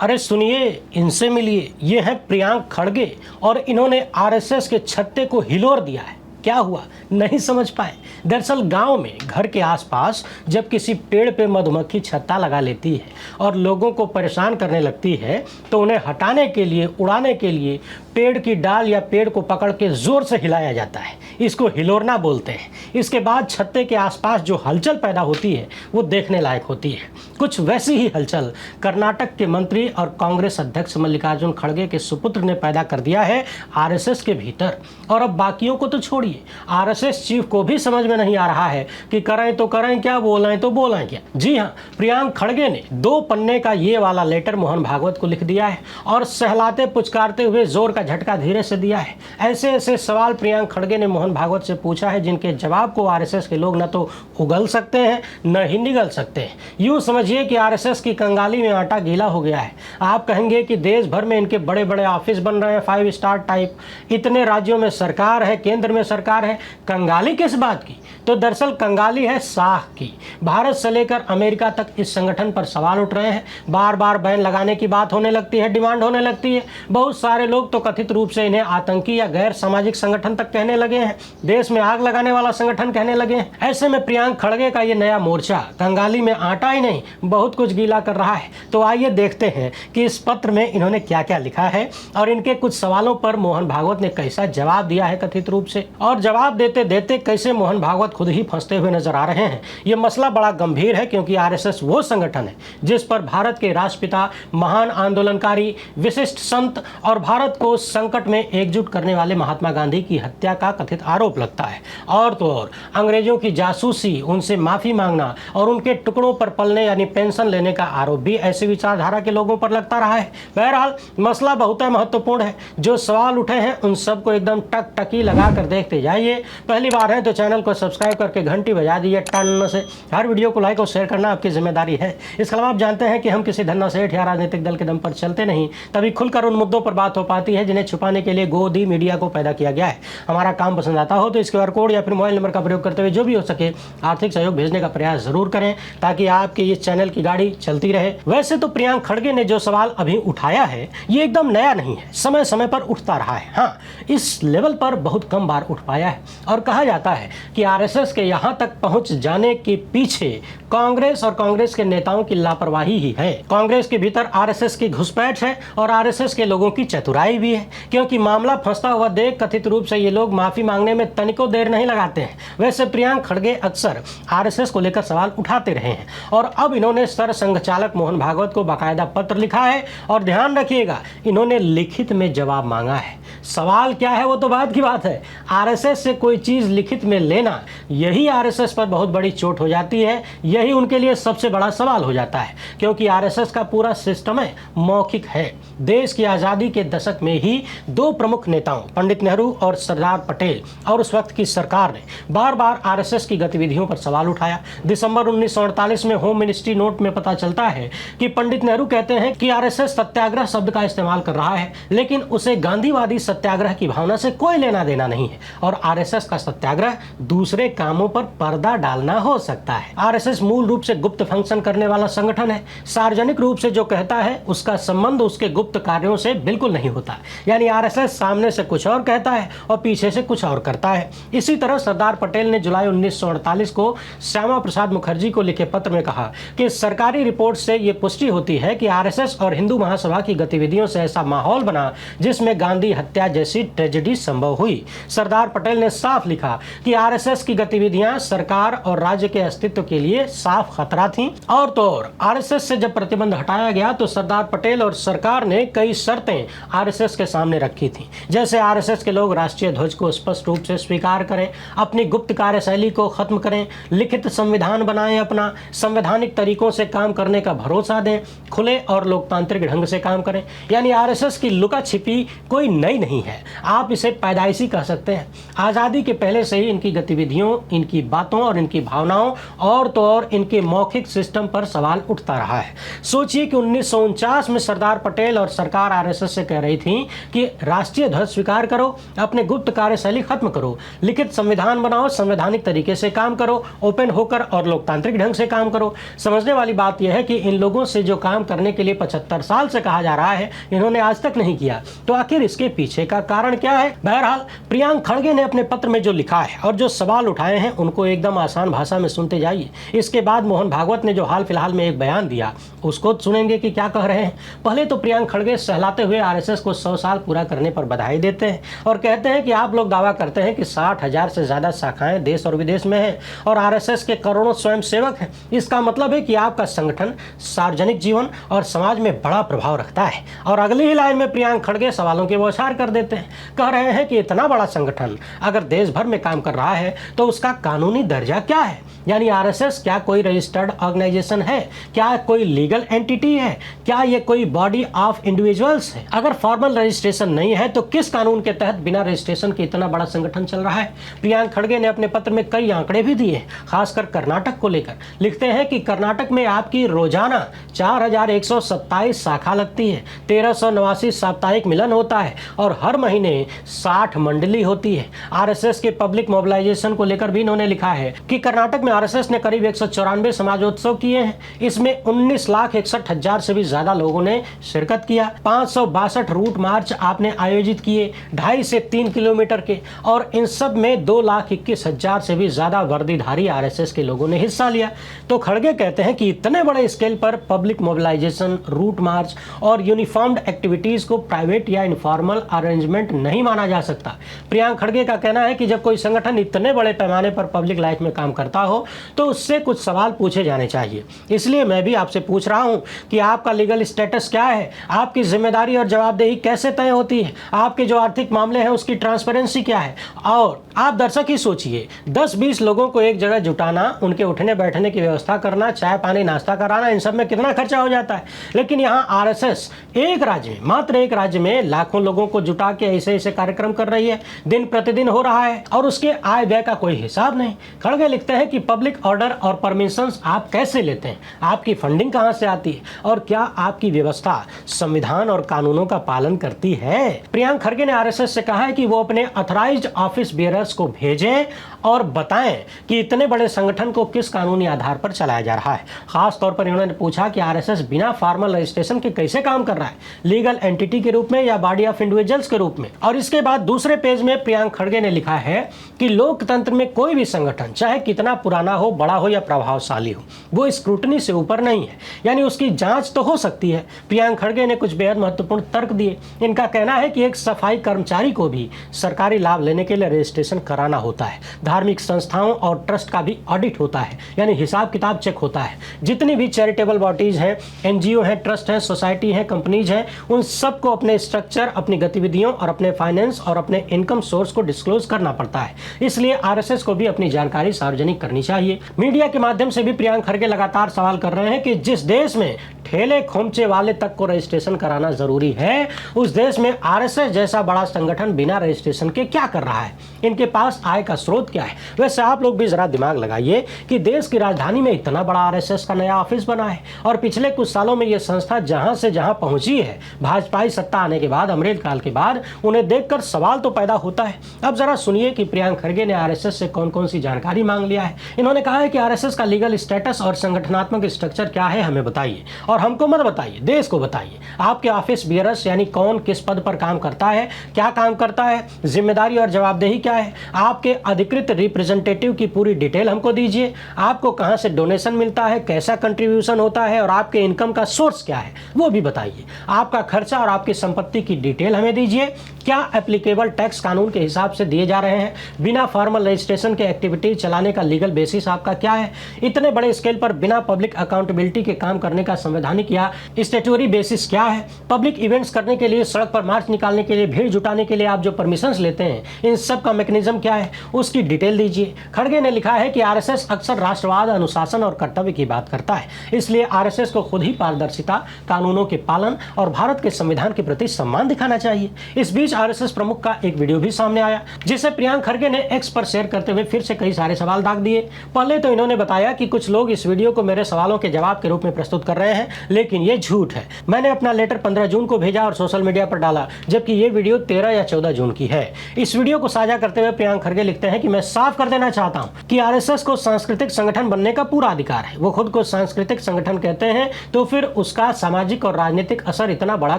अरे सुनिए, इनसे मिलिए। ये है प्रियांक खड़गे और इन्होंने आरएसएस के छत्ते को हिलोर दिया है। क्या हुआ, नहीं समझ पाए? दरअसल गांव में घर के आसपास जब किसी पेड़ पे मधुमक्खी छत्ता लगा लेती है और लोगों को परेशान करने लगती है तो उन्हें हटाने के लिए, उड़ाने के लिए पेड़ की डाल या पेड़ को पकड़ के जोर से हिलाया जाता है। इसको हिलोरना बोलते हैं। इसके बाद छत्ते के आसपास जो हलचल पैदा होती है वो देखने लायक होती है। कुछ वैसी ही हलचल कर्नाटक के मंत्री और कांग्रेस अध्यक्ष मल्लिकार्जुन खड़गे के सुपुत्र ने पैदा कर दिया है आरएसएस के भीतर। और अब बाकियों को तो छोड़िए, आरएसएस चीफ को भी समझ में नहीं आ रहा है कि करें तो करें क्या, बोलें तो बोलें क्या। जी हाँ, प्रियांक खड़गे ने 2 पन्ने का ये वाला लेटर मोहन भागवत को लिख दिया है और सहलाते पुचकारते हुए जोर का झटका धीरे से दिया है। ऐसे ऐसे सवाल प्रियांक खड़गे ने मोहन भागवत से पूछा है जिनके जवाब को आरएसएस के लोग न तो उगल सकते हैं न ही निगल सकते हैं। यूं समझिए कि आरएसएस की कंगाली में आटा गीला हो गया है। आप कहेंगे कि देश भर में इनके बड़े बड़े ऑफिस बन रहे हैं 5 स्टार टाइप, इतने राज्यों में सरकार है, केंद्र में सरकार है, कंगाली किस बात की? तो दरअसल कंगाली है साख की। भारत से लेकर अमेरिका तक इस संगठन पर सवाल उठ रहे हैं। बार बार बैन लगाने की बात होने लगती है, डिमांड होने लगती है। बहुत सारे लोग तो कथित रूप से इन्हें आतंकी या गैर सामाजिक संगठन तक कहने लगे हैं, देश में आग लगाने वाला संगठन कहने लगे हैं। ऐसे में प्रियांक खड़गे का ये नया मोर्चा कंगाली में आटा ही नहीं बहुत कुछ गीला कर रहा है। तो आइए देखते हैं कि इस पत्र में इन्होंने क्या क्या लिखा है और इनके कुछ सवालों पर मोहन भागवत ने कैसा जवाब दिया है कथित रूप से। और जवाब देते देते कैसे मोहन भागवत खुद ही फंसते हुए नजर आ रहे हैं। ये मसला बड़ा गंभीर है क्योंकि आरएसएस वो संगठन है जिस पर भारत के राष्ट्रपिता, महान आंदोलनकारी, विशिष्ट संत और भारत को संकट में एकजुट करने वाले महात्मा गांधी की हत्या का कथित आरोप लगता है। और तो और अंग्रेजों की जासूसी, उनसे माफी मांगना और उनके टुकड़ों पर पलने यानी पेंशन लेने का आरोप भी ऐसी विचारधारा के लोगों पर लगता रहा है। बहरहाल मसला बहुत महत्वपूर्ण है। जो सवाल उठे हैं उन सबको एकदम टकटकी लगा कर देखते जाइए। पहली बार है तो चैनल को सब्सक्राइब करके घंटी बजा दीजिए टन से। हर वीडियो को लाइक और शेयर करना आपकी जिम्मेदारी है। इसके अलावा आप जानते हैं कि हम किसी धन्ना सेठ या राजनीतिक दल के दम पर चलते नहीं, तभी खुलकर उन मुद्दों पर बात हो पाती है जिन्हें छुपाने के लिए गोदी मीडिया को पैदा किया गया है। हमारा काम पसंद आता हो तो इस QR कोड या फिर मोबाइल नंबर का प्रयोग करते हुए जो भी हो सके आर्थिक सहयोग भेजने का प्रयास जरूर करें ताकि आपके इस चैनल की गाड़ी चलती रहे। वैसे तो प्रियांक खड़गे ने जो सवाल अभी उठाया है ये एकदम नया नहीं है, समय समय पर उठता रहा है। हाँ, इस लेवल पर बहुत कम बार उठ पाया है और कहा जाता है कि आरएसएस के यहाँ तक पहुंच जाने के पीछे कांग्रेस और कांग्रेस के नेताओं की लापरवाही ही है। कांग्रेस के भीतर आरएसएस की घुसपैठ है और आरएसएस के लोगों की चतुराई भी है, क्योंकि मामला फंसता हुआ देख कथित रूप से ये लोग माफी मांगने में तनिको देर नहीं लगाते हैं। वैसे प्रियांक खड़गे अक्सर आरएसएस को लेकर सवाल उठाते रहे हैं और अब इन्होंने सरसंघ चालक मोहन भागवत को बाकायदा पत्र लिखा है और ध्यान रखिएगा इन्होंने लिखित में जवाब मांगा है। सवाल क्या है वो तो बात की बात है, आरएसएस से कोई चीज लिखित में लेना यही आरएसएस पर बहुत बड़ी चोट हो जाती है। यही उनके लिए सबसे बड़ा सवाल हो जाता है क्योंकि आरएसएस का पूरा सिस्टम है मौखिक है। देश की आजादी के दशक में ही 2 प्रमुख नेताओं पंडित नेहरू और सरदार पटेल और उस वक्त की सरकार ने बार बार आरएसएस की गतिविधियों पर सवाल उठाया। दिसंबर 1948 में होम मिनिस्ट्री नोट में पता चलता है कि पंडित नेहरू कहते हैं कि आरएसएस सत्याग्रह शब्द का इस्तेमाल कर रहा है लेकिन उसे गांधीवादी सत्याग्रह की भावना से कोई लेना देना नहीं है और आरएसएस का सत्याग्रह दूसरे कामों पर पर्दा डालना हो सकता है। आरएसएस मूल रूप से गुप्त फंक्शन करने वाला संगठन है। सार्वजनिक रूप से जो कहता है उसका संबंध उसके गुप्त कार्यों से बिल्कुल नहीं होता। यानी आरएसएस सामने से कुछ और कहता है और पीछे से कुछ और करता है। इसी तरह सरदार पटेल ने जुलाई 1948 को श्यामा प्रसाद मुखर्जी को लिखे पत्र में कहा कि सरकारी रिपोर्ट से यह पुष्टि होती है कि आरएसएस और हिंदू महासभा की गतिविधियों से ऐसा माहौल बना जिसमें गांधी हत्या जैसी ट्रेजेडी संभव हुई। सरदार पटेल ने साफ लिखा कि आरएसएस की गतिविधियां सरकार और राज्य के अस्तित्व के लिए साफ खतरा थीं। और तो और आरएसएस से जब प्रतिबंध हटाया गया तो सरदार पटेल और सरकार ने कई शर्तें आरएसएस के सामने रखी थी, जैसे आरएसएस के लोग राष्ट्रीय ध्वज को स्पष्ट रूप से स्वीकार करें, अपनी गुप्त कार्यशैली को खत्म करें, लिखित संविधान बनाएं, अपना संवैधानिक तरीकों से काम करने का भरोसा दें, खुले और लोकतांत्रिक ढंग से काम करें। यानी आरएसएस की लुका छिपी कोई नई नहीं है, आप इसे पैदाइशी कह सकते हैं। आज़ादी के पहले से ही इनकी गतिविधियों, इनकी बातों और इनकी भावनाओं और तो और और इनके मौखिक सिस्टम पर सवाल उठता रहा है। सोचिए कि 1949 में सरदार पटेल और सरकार आरएसएस से कह रही थी कि राष्ट्रीय ध्वज स्वीकार करो, अपने गुप्त कार्यशैली खत्म करो, लिखित संविधान बनाओ, संवैधानिक तरीके से काम करो, ओपन होकर और लोकतांत्रिक ढंग से काम करो। समझने वाली बात यह है कि इन लोगों से जो काम करने के लिए 75 साल से कहा जा रहा है, इन्होंने आज तक नहीं किया। तो आखिर इसके पीछे का कारण क्या है? बहरहाल प्रियांक खड़गे ने अपने पत्र में जो लिखा है और जो सवाल उठाए हैं उनको एकदम आसान भाषा में सुनते जाइए। इसके बाद मोहन भागवत ने जो हाल फिलहाल में एक बयान दिया उसको सुनेंगे कि क्या कह रहे हैं। पहले तो प्रियांक खड़गे सहलाते हुए आरएसएस को 100 साल पूरा करने पर बधाई देते हैं और कहते हैं कि आप लोग दावा करते हैं कि 60,000 से ज्यादा शाखाएं देश और विदेश में हैं और आरएसएस के करोड़ों स्वयंसेवक हैं। इसका मतलब है कि आपका संगठन सार्वजनिक जीवन और समाज में बड़ा प्रभाव रखता है। और अगली ही लाइन में प्रियांक खड़गे सवालों के बौछार कर देते हैं। कह रहे हैं कि इतना बड़ा संगठन अगर देश भर में काम कर रहा है तो उसका कानूनी दर्जा क्या है? यानी आरएसएस क्या कोई रजिस्टर्ड ऑर्गेनाइजेशन है? क्या कोई लीगल एंटिटी है? क्या ये कोई बॉडी ऑफ इंडिविजुअल्स है? अगर फॉर्मल रजिस्ट्रेशन नहीं है तो किस कानून के तहत बिना रजिस्ट्रेशन के इतना बड़ा संगठन चल रहा है? प्रियांक खड़गे ने अपने पत्र में कई आंकड़े भी दिए, खासकर कर्नाटक को लेकर। लिखते हैं कि कर्नाटक में आपकी रोजाना 4,127 शाखा लगती है, 1,389 साप्ताहिक मिलन होता है और हर महीने 60 मंडली होती है। आरएसएस के पब्लिक मोबिलाइजेशन को लेकर भी इन्होंने लिखा है कि कर्नाटक में आरएसएस ने करीब 194 समाजोत्सव किए हैं। इसमें 19,61,000 से भी ज्यादा लोगों ने शिरकत किया। 562 रूट मार्च आपने आयोजित किए 2.5 से 3 किलोमीटर के, और इन सब में 2,21,000 से भी ज्यादा वर्दीधारी आरएसएस के लोगों ने हिस्सा लिया। तो खड़गे कहते हैं कि इतने बड़े स्केल पर पब्लिक मोबिलाइजेशन, रूट मार्च और यूनिफॉर्म्ड एक्टिविटीज को प्राइवेट या इनफॉर्मल अरेंजमेंट नहीं माना जा सकता। प्रियांक खड़गे का कहना है कि जब कोई संगठन इतने बड़े पैमाने पर पब्लिक लाइफ में काम करता हो तो उससे कुछ सवाल पूछे जाने चाहिए। इसलिए मैं भी आपसे पूछ रहा हूं कि आपका लीगल स्टेटस क्या है, आपकी जिम्मेदारी और जवाबदेही कैसे तय होती है, आपके जो आर्थिक मामले हैं उसकी ट्रांसपेरेंसी क्या है। और आप दर्शक ही सोचिए, 10-20 लोगों को एक जगह जुटाना, उनके उठने बैठने की व्यवस्था करना, चाय पानी नाश्ता कराना, इन सब में कितना खर्चा हो जाता है। लेकिन यहाँ आरएसएस एक राज्य में, मात्र एक राज्य में लाखों लोगों को जुटा के ऐसे ऐसे कार्यक्रम कर रही है, दिन प्रतिदिन हो रहा है और उसके आय व्यय का कोई हिसाब नहीं। खड़गे लिखते हैं कि पब्लिक ऑर्डर और परमिशंस आप कैसे लेते हैं, आपकी फंडिंग कहां से आती है और क्या आपकी व्यवस्था संविधान और कानूनों का पालन करती है। प्रियांक खड़गे ने आरएसएस से कहा है कि वो अपने ऑथराइज्ड ऑफिस बेयरर्स को भेजें और बताएं कि इतने बड़े संगठन को किस कानूनी आधार पर चलाया जा रहा है। खास तौर पर इन्होंने पूछा कि आरएसएस बिना फॉर्मल रजिस्ट्रेशन के कैसे काम कर रहा है, लीगल एंटिटी के रूप में या बॉडी ऑफ इंडिविजुअल्स के रूप में। और इसके बाद दूसरे पेज में प्रियांक खड़गे ने लिखा है कि लोकतंत्र में कोई भी संगठन चाहे कितना पुराना हो, बड़ा हो या प्रभावशाली हो, वो स्क्रूटनी से ऊपर नहीं है, यानी उसकी जांच तो हो सकती है। प्रियांक खड़गे ने कुछ बेहद महत्वपूर्ण तर्क दिए। इनका कहना है कि एक सफाई कर्मचारी को भी सरकारी लाभ लेने के लिए रजिस्ट्रेशन कराना होता है। धार्मिक संस्थाओं और ट्रस्ट का भी ऑडिट होता है, यानी हिसाब किताब चेक होता है। जितनी भी चैरिटेबल बॉडीज हैं, एनजीओ हैं, ट्रस्ट हैं, सोसाइटी हैं, कंपनीज हैं, उन सबको अपने स्ट्रक्चर, अपनी गतिविधियों और अपने फाइनेंस और अपने इनकम सोर्स को डिस्क्लोज करना पड़ता है। इसलिए आरएसएस को भी अपनी जानकारी सार्वजनिक करनी चाहिए। मीडिया के माध्यम से भी प्रियांक खड़गे लगातार सवाल कर रहे हैं कि जिस देश में ठेले खोमचे वाले तक को रजिस्ट्रेशन कराना जरूरी है, उस देश में आरएसएस जैसा बड़ा संगठन बिना रजिस्ट्रेशन के क्या कर रहा है, इनके पास आय का स्रोत क्या है। वैसे आप लोग भी जरा दिमाग लगाइए कि देश की राजधानी में इतना बड़ा आरएसएस का नया ऑफिस बना है और पिछले कुछ सालों में यह संस्था जहां से जहां पहुंची है, भाजपाई सत्ता आने के बाद, अमृतकाल के बाद, उन्हें देखकर सवाल तो पैदा होता है। अब जरा सुनिए कि प्रियांक खड़गे ने आरएसएस से कौन कौन सी जानकारी मांग लिया है। इन्होंने कहा है कि आरएसएस का लीगल स्टेटस और संगठनात्मक स्ट्रक्चर क्या है हमें बताइए, और हमको मत बताइए, देश को बताइए। आपके ऑफिस बियरर्स यानी कौन किस पद पर काम करता है, क्या काम करता है, जिम्मेदारी और जवाबदेही क्या है, आपके अधिकृत रिप्रेजेंटेटिव की पूरी डिटेल हमको दीजिए। आपको कहां से डोनेशन मिलता है, कैसा कंट्रीब्यूशन होता है और आपके इनकम का सोर्स क्या है वो भी बताइए। आपका खर्चा और आपकी संपत्ति की डिटेल हमें दीजिए। क्या एप्लीकेबल टैक्स कानून के हिसाब से दिए जा रहे हैं, बिना फॉर्मल रजिस्ट्रेशन के एक्टिविटी चलाने का लीगल बेसिस आपका क्या है। इतने बड़े स्केल पर बिना पब्लिक अकाउंटेबिलिटी के काम करने का संवैधानिक या स्टैट्यूटरी बेसिस क्या है। पब्लिक इवेंट्स करने के लिए, सड़क पर मार्च निकालने के लिए, भीड़ जुटाने के लिए आप जो परमिशंस लेते हैं, इन सब का मैकेनिज्म क्या है, उसकी डिटेल डिटेल दीजिए। खड़गे ने लिखा है कि आरएसएस अक्सर राष्ट्रवाद, अनुशासन और कर्तव्य की बात करता है, इसलिए आरएसएस को खुद ही पारदर्शिता, कानूनों के पालन और भारत के संविधान के प्रति सम्मान दिखाना चाहिए। इस बीच आरएसएस प्रमुख का एक वीडियो भी सामने आया, जिसे प्रियांक खड़गे ने एक्स पर शेयर करते हुए फिर से कई सारे सवाल दाग दिए। पहले तो इन्होंने बताया कि कुछ लोग इस वीडियो को मेरे सवालों के जवाब के रूप में प्रस्तुत कर रहे हैं, लेकिन ये झूठ है। मैंने अपना लेटर 15 जून को भेजा और सोशल मीडिया पर डाला, जबकि ये वीडियो 13 या 14 जून की है। इस वीडियो को साझा करते हुए प्रियांक खड़गे लिखते हैं कि मैं साफ कर देना चाहता हूं कि आरएसएस को सांस्कृतिक संगठन बनने का पूरा अधिकार है। वो खुद को सांस्कृतिक संगठन कहते हैं, तो फिर उसका सामाजिक और राजनीतिक असर इतना बड़ा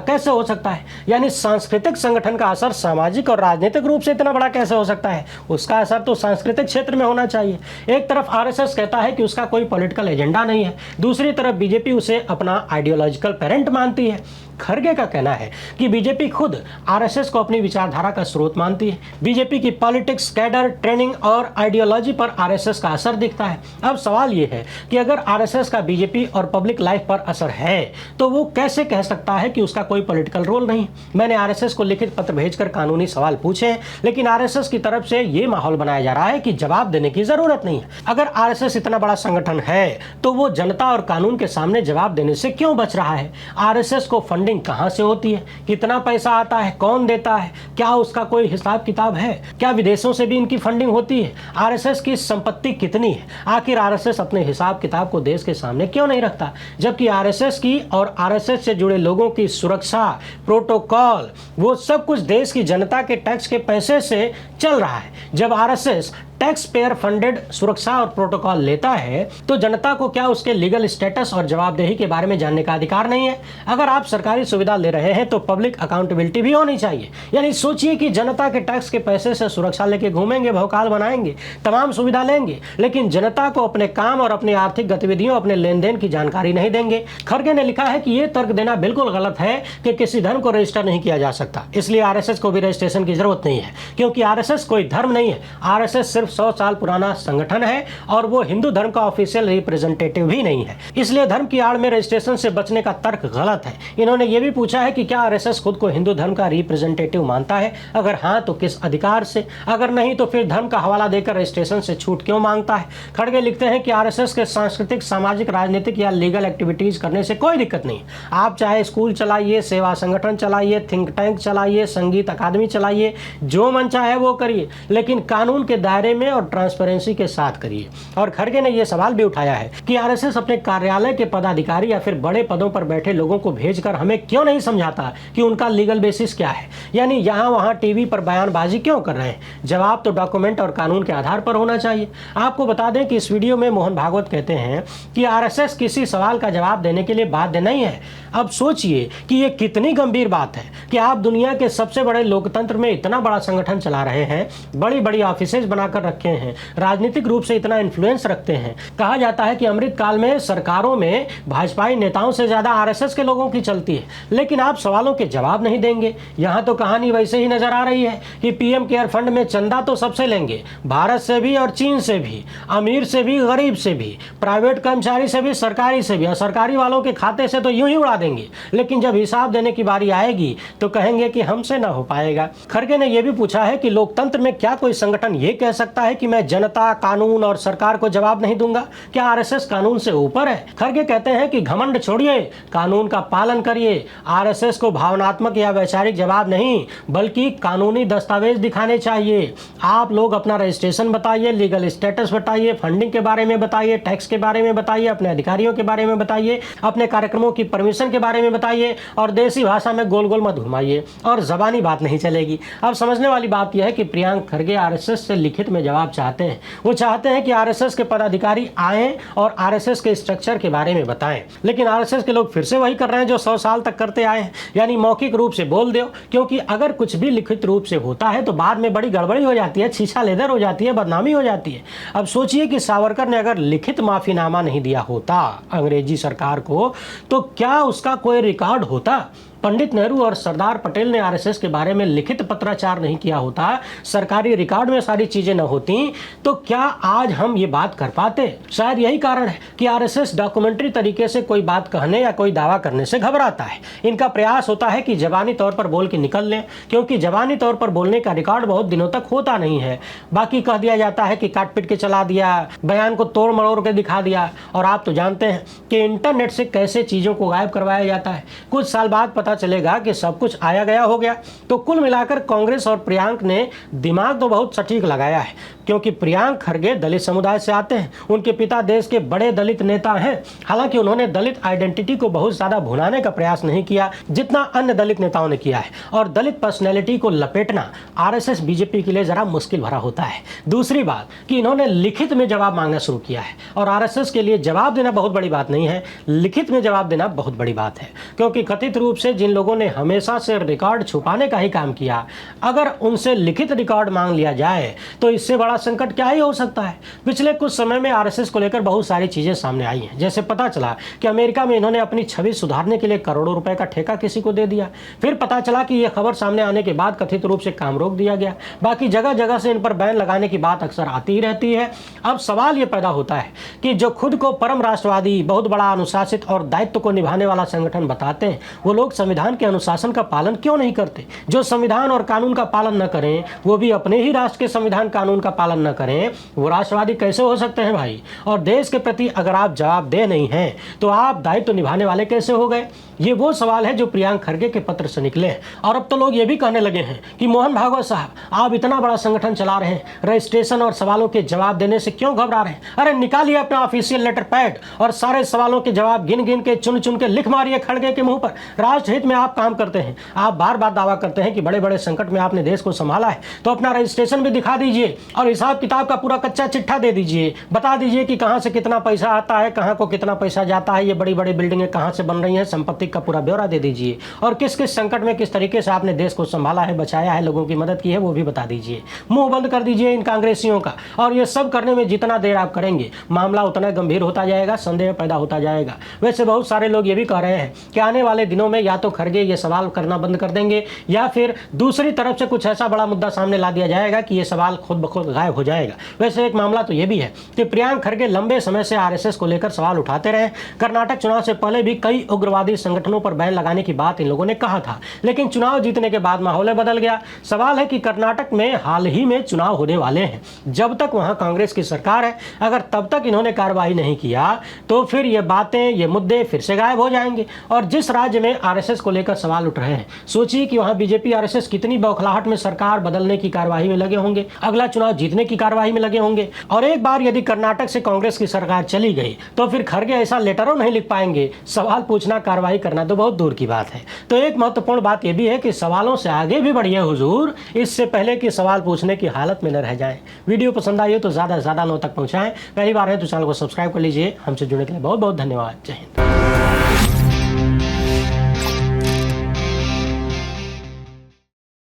कैसे हो सकता है? यानी सांस्कृतिक संगठन का असर सामाजिक और राजनीतिक रूप से इतना बड़ा कैसे हो सकता है? उसका असर तो सांस्कृतिक क्षेत्र में होना चाहिए। एक तरफ आरएसएस कहता है कि उसका कोई पॉलिटिकल एजेंडा नहीं है, दूसरी तरफ बीजेपी उसे अपना आइडियोलॉजिकल पेरेंट मानती है। खड़गे का कहना है कि बीजेपी खुद आरएसएस को अपनी विचारधारा का स्रोत मानती है। बीजेपी की पॉलिटिक्स, कैडर, ट्रेनिंग और आइडियोलॉजी पर आरएसएस का असर दिखता है। अब सवाल यह है कि अगर आरएसएस का बीजेपी और पब्लिक लाइफ पर असर है, तो वो कैसे कह सकता है कि उसका कोई पॉलिटिकल रोल नहीं? मैंने आरएसएस को लिखित पत्र भेजकर कानूनी सवाल पूछे हैं, लेकिन आरएसएस की तरफ से ये माहौल बनाया जा रहा है कि जवाब देने की जरूरत नहीं है। अगर आरएसएस इतना बड़ा संगठन है, तो वो जनता और कानून के सामने जवाब देने से क्यों बच रहा है? आरएसएस को फंडिंग कहां से होती है, कितना पैसा आता है, कौन देता है, क्या उसका कोई हिसाब किताब है? क्या विदेशों से भी इनकी फंडिंग होती है? आरएसएस की संपत्ति कितनी है? आखिर आरएसएस अपने हिसाब किताब को देश के सामने क्यों नहीं रखता? जबकि आरएसएस की और आरएसएस से जुड़े लोगों की सुरक्षा, प्रोटोकॉल, वो सब कुछ देश की जनता के टैक्स के पैसे से चल रहा है। जब आरएसएस टैक्स पेयर फंडेड सुरक्षा और प्रोटोकॉल लेता है, तो जनता को क्या उसके लीगल स्टेटस और जवाबदेही के बारे में जानने का अधिकार नहीं है? अगर आप सरकारी सुविधा ले रहे हैं, तो पब्लिक अकाउंटेबिलिटी भी होनी चाहिए। यानी सोचिए कि जनता के टैक्स के पैसे से सुरक्षा लेके घूमेंगे, भौकाल बनाएंगे, तमाम सुविधा लेंगे, लेकिन जनता को अपने काम और अपनी आर्थिक गतिविधियों, अपने लेन देन की जानकारी नहीं देंगे। खड़गे ने लिखा है कि यह तर्क देना बिल्कुल गलत है कि किसी धर्म को रजिस्टर नहीं किया जा सकता, इसलिए आरएसएस को भी रजिस्ट्रेशन की जरूरत नहीं है, क्योंकि आरएसएस कोई धर्म नहीं है। आरएसएस सिर्फ 100 साल पुराना संगठन है और वो हिंदू धर्म का ऑफिशियल रिप्रेजेंटेटिव भी नहीं है, इसलिए धर्म की आड़ में रजिस्ट्रेशन से बचने का तर्क गलत है। इन्होंने ये भी पूछा है कि क्या आरएसएस खुद को हिंदू धर्म का रिप्रेजेंटेटिव मानता है? अगर हाँ, तो किस अधिकार से? अगर नहीं, तो फिर धर्म का हवाला देकर रजिस्ट्रेशन से छूट क्यों मांगता है? खड़गे लिखते हैं कि आरएसएस के सांस्कृतिक, सामाजिक, राजनीतिक या लीगल एक्टिविटीज करने से कोई दिक्कत नहीं। आप चाहे स्कूल चलाइए, सेवा संगठन चलाइए, थिंक टैंक चलाइए, संगीत अकादमी चलाइए, जो मन चाहे वो करिए, लेकिन कानून के दायरे में और ट्रांसपेरेंसी के साथ करिए। और खड़गे ने यह सवाल भी उठाया है कि आरएसएस अपने कार्यालय के पदाधिकारी या फिर बड़े पदों पर बैठे लोगों को भेजकर हमें क्यों नहीं समझाता कि उनका लीगल बेसिस क्या है? यानी यहाँ वहाँ टीवी पर बयानबाजी क्यों कर रहे हैं? जवाब तो डॉक्यूमेंट और कानून के आधार पर होना चाहिए। आपको बता दें कि इस वीडियो में मोहन भागवत कहते हैं कि आरएसएस किसी सवाल का जवाब देने के लिए बाध्य नहीं है। अब सोचिए कि ये कितनी गंभीर बात है कि आप दुनिया के सबसे बड़े लोकतंत्र में इतना बड़ा संगठन चला रहे हैं, बड़ी बड़ी ऑफिसेज बनाकर रखे हैं, राजनीतिक रूप से इतना इन्फ्लुएंस रखते हैं। कहा जाता है कि अमृत काल में सरकारों में भाजपाई नेताओं से ज्यादा आरएसएस के लोगों की चलती है, लेकिन आप सवालों के जवाब नहीं देंगे। यहाँ तो कहानी वैसे ही नजर आ रही है कि पीएम केयर फंड में चंदा तो सबसे लेंगे, भारत से भी और चीन से भी, अमीर से भी, गरीब से भी, प्राइवेट कर्मचारी से भी, सरकारी से भी, और सरकारी वालों के खाते से तो यूं ही उड़ा देंगे, लेकिन जब हिसाब देने की बारी आएगी तो कहेंगे कि हमसे ना हो पाएगा। खड़गे ने यह भी पूछा है कि लोकतंत्र में क्या कोई संगठन ये कह सकता है कि मैं जनता, कानून और सरकार को जवाब नहीं दूंगा? क्या आरएसएस कानून से ऊपर है? खड़गे कहते हैं कि घमंड छोड़िए, कानून का पालन करिए। आरएसएस को भावनात्मक या वैचारिक जवाब नहीं, बल्कि कानूनी दस्तावेज दिखाने चाहिए। आप लोग अपना रजिस्ट्रेशन बताइए, लीगल स्टेटस बताइए, फंडिंग के बारे में बताइए, टैक्स के बारे में बताइए, अपने अधिकारियों के बारे में बताइए, अपने कार्यक्रमों की परमिशन के बारे में बताइए, और देसी भाषा में गोल गोल मत घुमाइए और जबानी बात नहीं चलेगी। अब समझने वाली बात यह है कि प्रियांक खड़गे आरएसएस से लिखित में जवाब चाहते हैं। वो चाहते हैं कि आरएसएस के पदाधिकारी आएं और आरएसएस के स्ट्रक्चर के बारे में बताएं, लेकिन आरएसएस के लोग फिर से वही कर रहे हैं जो 100 साल तक करते आए हैं, यानी मौखिक रूप से बोल दो, क्योंकि अगर कुछ भी लिखित रूप से होता है तो बाद में बड़ी गड़बड़ी हो जाती है, छीछा लेदर हो जाती है, बदनामी हो जाती है। अब सोचिए कि सावरकर ने अगर लिखित माफीनामा नहीं दिया होता अंग्रेजी सरकार को, तो क्या उसका कोई रिकॉर्ड होता? पंडित नेहरू और सरदार पटेल ने आरएसएस के बारे में लिखित पत्राचार नहीं किया होता, सरकारी रिकॉर्ड में सारी चीजें न होती, तो क्या आज हम ये बात कर पाते? शायद यही कारण है कि आरएसएस डॉक्यूमेंट्री तरीके से कोई बात कहने या कोई दावा करने से घबराता है। इनका प्रयास होता है कि जबानी तौर पर बोल के निकल लें, क्योंकि जबानी तौर पर बोलने का रिकॉर्ड बहुत दिनों तक होता नहीं है। बाकी कह दिया जाता है कि काट पीट के चला दिया, बयान को तोड़ मरोड़ के दिखा दिया। और आप तो जानते हैं कि इंटरनेट से कैसे चीज़ों को गायब करवाया जाता है। कुछ साल बाद पता चलेगा कि सब कुछ आया गया हो गया। तो कुल मिलाकर कांग्रेस और प्रियांक ने दिमाग तो बहुत सटीक लगाया है, क्योंकि प्रियांक खड़गे दलित समुदाय से आते हैं। उनके पिता देश के बड़े दलित नेता हैं। हालांकि उन्होंने दलित आइडेंटिटी को बहुत ज़्यादा भुनाने का प्रयास नहीं किया जितना अन्य दलित नेताओं ने किया है। और दलित पर्सनैलिटी को लपेटना आरएसएस बीजेपी के लिए ज़रा मुश्किल भरा होता है। दूसरी बात कि इन्होंने लिखित में जवाब मांगना शुरू किया है, और आरएसएस के लिए जवाब देना बहुत बड़ी बात नहीं है, लिखित में जवाब देना बहुत बड़ी बात है। क्योंकि कथित रूप से जिन लोगों ने हमेशा से रिकॉर्ड छुपाने का ही काम किया, अगर उनसे लिखित रिकॉर्ड मांग लिया जाए तो इससे बड़ा संकट क्या ही हो सकता है। पिछले कुछ समय में आरएसएस को लेकर बहुत सारी चीजें सामने आई हैं। जैसे पता चला कि अमेरिका में इन्होंने अपनी छवि सुधारने के लिए करोड़ों रुपए का ठेका किसी को दे दिया। फिर पता चला कि यह खबर सामने आने के बाद कथित रूप से काम रोक दिया गया। बाकी जगह जगह से इन पर बैन लगाने की बात अक्सर आती ही रहती है। अब सवाल यह पैदा होता है कि जो खुद को परम राष्ट्रवादी, बहुत बड़ा अनुशासित और दायित्व को निभाने वाला संगठन बताते हैं, वो लोग संविधान के अनुशासन का पालन क्यों नहीं करते? जो संविधान और कानून का पालन न करें, वो भी अपने ही राष्ट्र के संविधान कानून का पालन न करें, वो राष्ट्रवादी कैसे हो सकते हैं भाई? और देश के प्रति अगर आप जवाबदेह नहीं हैं तो आप दायित्व निभाने वाले कैसे हो गए? ये वो सवाल है जो प्रियांक खड़गे के पत्र से निकले हैं। और अब तो लोग ये भी कहने लगे हैं कि मोहन भागवत साहब, आप इतना बड़ा संगठन चला रहे हैं, रजिस्ट्रेशन और सवालों के जवाब देने से क्यों घबरा रहे हैं? अरे निकालिए अपना ऑफिशियल लेटर पैड और सारे सवालों के जवाब गिन गिन के चुन चुन के लिख मारिए खड़गे के मुंह पर। राष्ट्रहित में आप काम करते हैं, आप बार बार दावा करते हैं कि बड़े बड़े संकट में आपने देश को संभाला है, तो अपना रजिस्ट्रेशन भी दिखा दीजिए और हिसाब किताब का पूरा कच्चा चिट्ठा दे दीजिए। बता दीजिए कि कहां से कितना पैसा आता है, कहां को कितना पैसा जाता है, ये बड़ी बड़ी बिल्डिंगें कहां से बन रही हैं, संपत्ति का पूरा ब्यौरा दे दीजिए। और किस किस संकट में किस तरीके से आपने देश को संभाला है, बचाया है, लोगों की मदद की है, वो भी बता दीजिए। मुंह बंद कर दीजिए इन कांग्रेसियों का। और ये सब करने में जितना देर आप करेंगे, मामला उतना गंभीर होता जाएगा, संदेह पैदा होता जाएगा। वैसे बहुत सारे लोग ये भी कह रहे हैं कि आने वाले दिनों में या तो खड़गे ये सवाल करना बंद कर देंगे, या फिर दूसरी तरफ से कुछ ऐसा बड़ा मुद्दा सामने ला दिया जाएगा कि ये सवाल खुद ब खुद गायब हो जाएगा। वैसे एक मामला तो ये भी है कि प्रियांक खड़गे लंबे समय से आरएसएस को लेकर सवाल उठाते रहे। कर्नाटक चुनाव से पहले भी कई उग्रवादी संगठनों पर बैन लगाने की बात इन लोगों ने कहा था, लेकिन चुनाव जीतने के बाद माहौल बदल गया। सवाल है कि कर्नाटक में हाल ही में चुनाव होने वाले हैं, जब तक वहां कांग्रेस की सरकार है, अगर तब तक इन्होंने कार्रवाई नहीं किया तो फिर ये बातें, ये मुद्दे फिर से गायब हो जाएंगे। और जिस राज्य में आरएसएस को लेकर सवाल उठ रहे हैं, सोचिए कि वहां बीजेपी आरएसएस कितनी बौखलाहट में सरकार बदलने की कार्रवाई में लगे होंगे, अगला चुनाव जीतने की कार्रवाई में लगे होंगे। और एक बार यदि कर्नाटक से कांग्रेस की सरकार चली गई तो फिर खड़गे ऐसा लेटरों नहीं लिख पाएंगे, सवाल पूछना, कार्रवाई करना तो बहुत दूर की बात है। तो एक महत्वपूर्ण बात यह भी है कि सवालों से आगे भी बढ़िए हुजूर, इससे पहले कि सवाल पूछने की हालत में न रह जाएं। वीडियो पसंद आई हो तो ज़्यादा से ज़्यादा लोगों तक पहुँचाएं। पहली बार है तो चैनल को सब्सक्राइब कर लीजिए। हमसे जुड़ने के लिए बहुत बहुत धन्यवाद। जय हिंद।